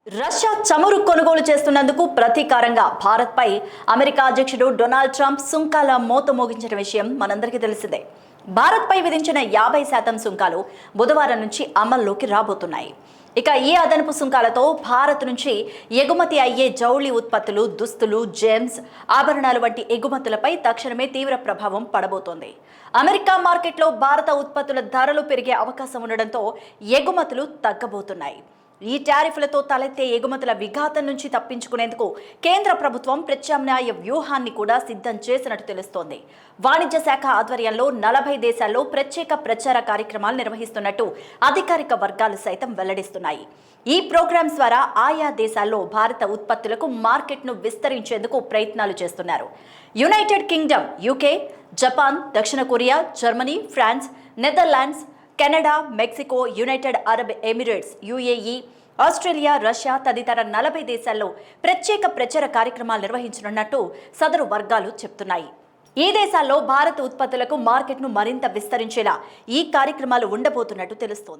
Russia చమురు కొనుగోలు చేస్తున్నందుకు ప్రతీకారంగా భారత్పై అమెరికా అధ్యక్షుడు డొనాల్డ్ ట్రంప్ సుంకాల మోత మోగించిన విషయం మనందరికీ తెలిసిందే. భారత్పై విధించిన 50% సుంకాలు బుధవారం నుంచి అమల్లోకి రాబోతున్నాయి. ఇక ఈ అదనపు సుంకాలతో భారత్ నుంచి ఎగుమతి అయ్యే జౌళి ఉత్పత్తులు, దుస్తులు, జెమ్స్, ఆభరణాలు వంటి ఎగుమతులపై తక్షణమే తీవ్ర ప్రభావం పడబోతోంది. అమెరికా మార్కెట్లో భారత ఉత్పత్తుల ధరలు పెరిగే అవకాశం ఉండడంతో ఎగుమతులు తగ్గబోతున్నాయి. ఈ టారిఫ్లతో తలెత్తే ఎగుమతుల విఘాతం నుంచి తప్పించుకునేందుకు కేంద్ర ప్రభుత్వం ప్రత్యామ్నాయ వ్యూహాన్ని కూడా సిద్ధం చేసినట్టు తెలుస్తోంది. వాణిజ్య శాఖ ఆధ్వర్యంలో 40 దేశాల్లో ప్రత్యేక ప్రచార కార్యక్రమాలు నిర్వహిస్తున్నట్టు అధికారిక వర్గాలు సైతం వెల్లడిస్తున్నాయి. ఈ ప్రోగ్రామ్స్ ద్వారా ఆయా దేశాల్లో భారత ఉత్పత్తులకు మార్కెట్ను విస్తరించేందుకు ప్రయత్నాలు చేస్తున్నారు. యునైటెడ్ కింగ్డమ్, యూకే, జపాన్, దక్షిణ Korea, Germany, France, Netherlands, Canada, Mexico, United Arab Emirates, UAE, Australia, Russia తదితర 40 దేశాల్లో ప్రత్యేక ప్రచార కార్యక్రమాలు నిర్వహించనున్నట్టు సదరు వర్గాలు చెప్తున్నాయి. ఈ దేశాల్లో భారత ఉత్పత్తులకు మార్కెట్ను మరింత విస్తరించేలా ఈ కార్యక్రమాలు ఉండబోతున్నట్టు తెలుస్తోంది.